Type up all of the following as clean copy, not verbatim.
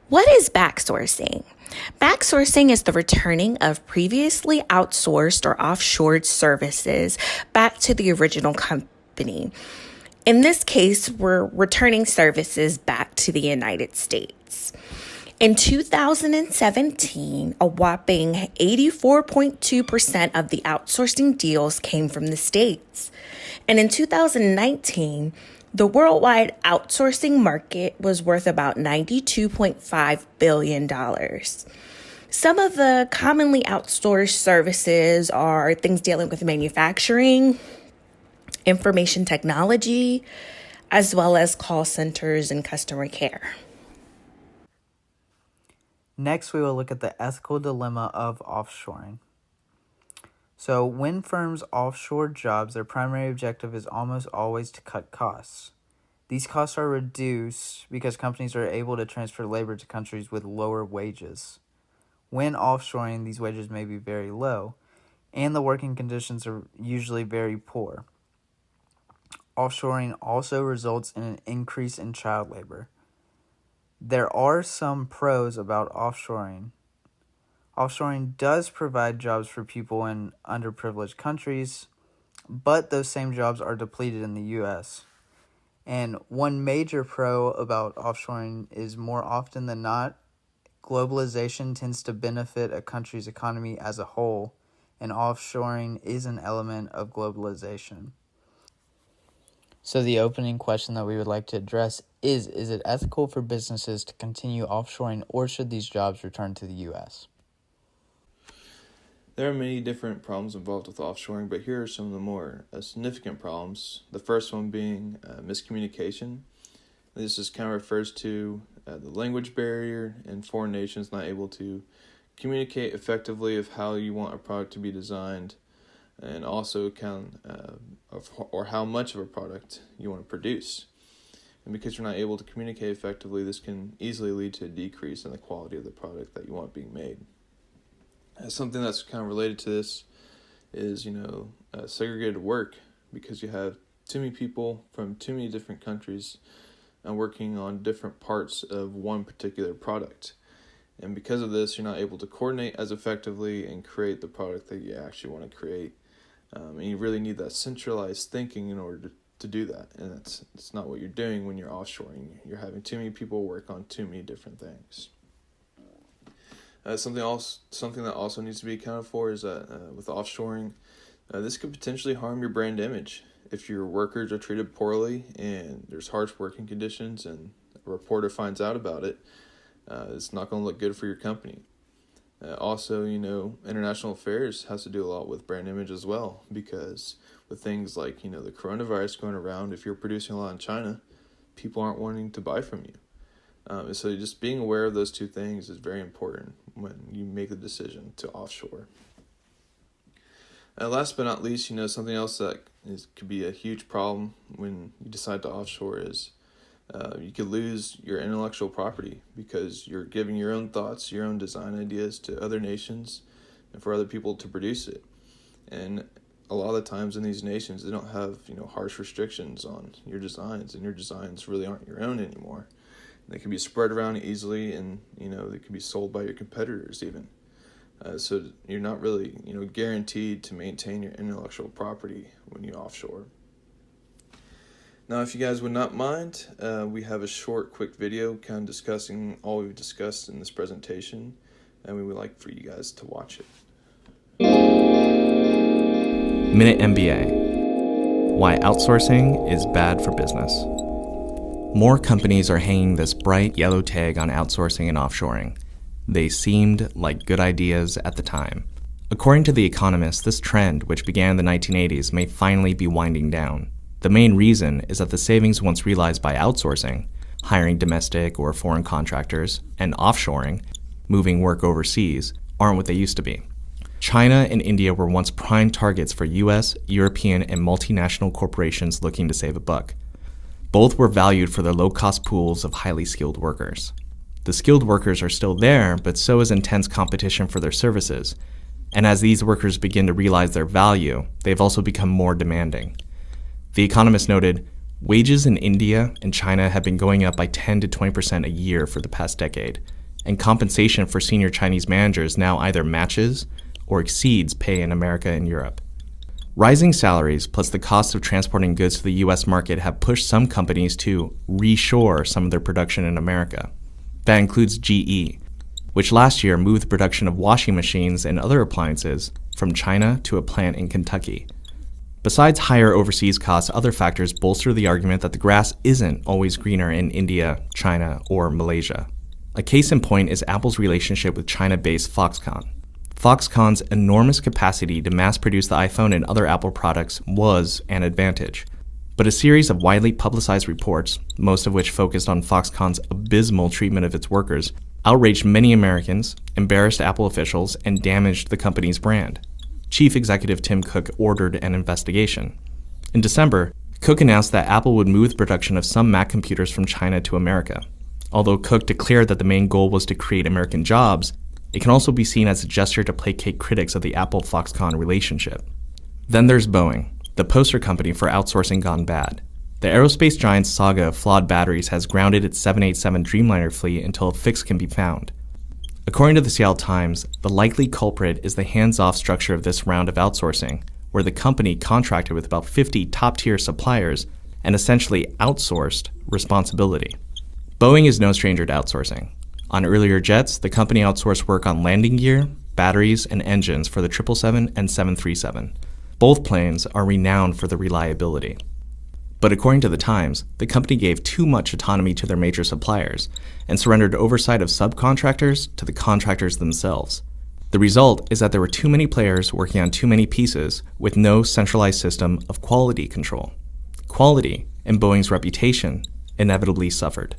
What is backsourcing? Backsourcing is the returning of previously outsourced or offshored services back to the original company. In this case, we're returning services back to the United States. In 2017, a whopping 84.2% of the outsourcing deals came from the States. And in 2019, the worldwide outsourcing market was worth about $92.5 billion. Some of the commonly outsourced services are things dealing with manufacturing, information technology, as well as call centers and customer care. Next, we will look at the ethical dilemma of offshoring. So, when firms offshore jobs, their primary objective is almost always to cut costs. These costs are reduced because companies are able to transfer labor to countries with lower wages. When offshoring, these wages may be very low, and the working conditions are usually very poor. Offshoring also results in an increase in child labor. There are some pros about offshoring. Offshoring does provide jobs for people in underprivileged countries, but those same jobs are depleted in the U.S. And one major pro about offshoring is more often than not, globalization tends to benefit a country's economy as a whole, and offshoring is an element of globalization. So the opening question that we would like to address is it ethical for businesses to continue offshoring, or should these jobs return to the U.S.? There are many different problems involved with offshoring, but here are some of the more significant problems. The first one being miscommunication. This is kind of refers to the language barrier and foreign nations not able to communicate effectively of how you want a product to be designed, and also or how much of a product you want to produce. And because you're not able to communicate effectively, this can easily lead to a decrease in the quality of the product that you want being made. Something that's kind of related to this is, segregated work, because you have too many people from too many different countries and working on different parts of one particular product. And because of this, you're not able to coordinate as effectively and create the product that you actually want to create. And you really need that centralized thinking in order to do that. And it's not what you're doing when you're offshoring. You're having too many people work on too many different things. Something that also needs to be accounted for is that with offshoring, this could potentially harm your brand image. If your workers are treated poorly and there's harsh working conditions and a reporter finds out about it, it's not going to look good for your company. Also, international affairs has to do a lot with brand image as well, because with things like, the coronavirus going around, if you're producing a lot in China, people aren't wanting to buy from you. So just being aware of those two things is very important when you make the decision to offshore. Last but not least, something else that could be a huge problem when you decide to offshore is you could lose your intellectual property, because you're giving your own thoughts, your own design ideas to other nations and for other people to produce it. And a lot of the times in these nations, they don't have, harsh restrictions on your designs, and your designs really aren't your own anymore. They can be spread around easily, and they can be sold by your competitors even. So you're not really guaranteed to maintain your intellectual property when you offshore. Now, if you guys would not mind, we have a short, quick video kind of discussing all we've discussed in this presentation, and we would like for you guys to watch it. Minute MBA: Why outsourcing is bad for business. More companies are hanging this bright yellow tag on outsourcing and offshoring. They seemed like good ideas at the time. According to The Economist, this trend, which began in the 1980s, may finally be winding down. The main reason is that the savings once realized by outsourcing, hiring domestic or foreign contractors, and offshoring, moving work overseas, aren't what they used to be. China and India were once prime targets for US, European, and multinational corporations looking to save a buck. Both were valued for their low-cost pools of highly skilled workers. The skilled workers are still there, but so is intense competition for their services. And as these workers begin to realize their value, they've also become more demanding. The Economist noted, wages in India and China have been going up by 10 to 20% a year for the past decade. and compensation for senior Chinese managers now either matches or exceeds pay in America and Europe. Rising salaries plus the cost of transporting goods to the US market have pushed some companies to reshore some of their production in America. That includes GE, which last year moved the production of washing machines and other appliances from China to a plant in Kentucky. Besides higher overseas costs, other factors bolster the argument that the grass isn't always greener in India, China, or Malaysia. A case in point is Apple's relationship with China-based Foxconn. Foxconn's enormous capacity to mass-produce the iPhone and other Apple products was an advantage. But a series of widely publicized reports, most of which focused on Foxconn's abysmal treatment of its workers, outraged many Americans, embarrassed Apple officials, and damaged the company's brand. Chief Executive Tim Cook ordered an investigation. In December, Cook announced that Apple would move the production of some Mac computers from China to America. Although Cook declared that the main goal was to create American jobs, it can also be seen as a gesture to placate critics of the Apple-Foxconn relationship. Then there's Boeing, the poster company for outsourcing gone bad. The aerospace giant's saga of flawed batteries has grounded its 787 Dreamliner fleet until a fix can be found. According to the Seattle Times, the likely culprit is the hands-off structure of this round of outsourcing, where the company contracted with about 50 top-tier suppliers and essentially outsourced responsibility. Boeing is no stranger to outsourcing. On earlier jets, the company outsourced work on landing gear, batteries, and engines for the 777 and 737. Both planes are renowned for their reliability. But according to the Times, the company gave too much autonomy to their major suppliers and surrendered oversight of subcontractors to the contractors themselves. The result is that there were too many players working on too many pieces with no centralized system of quality control. Quality and Boeing's reputation inevitably suffered.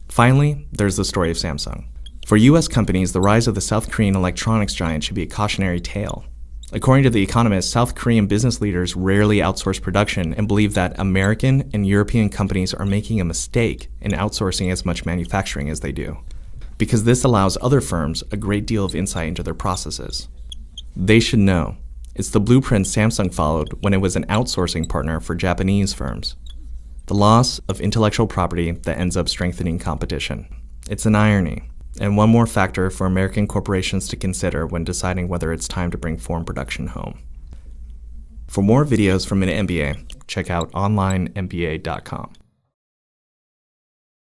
Finally, there's the story of Samsung. For US companies, the rise of the South Korean electronics giant should be a cautionary tale. According to The Economist, South Korean business leaders rarely outsource production and believe that American and European companies are making a mistake in outsourcing as much manufacturing as they do, because this allows other firms a great deal of insight into their processes. They should know. It's the blueprint Samsung followed when it was an outsourcing partner for Japanese firms. The loss of intellectual property that ends up strengthening competition. It's an irony, and one more factor for American corporations to consider when deciding whether it's time to bring foreign production home. For more videos from Minute MBA, check out onlinemba.com.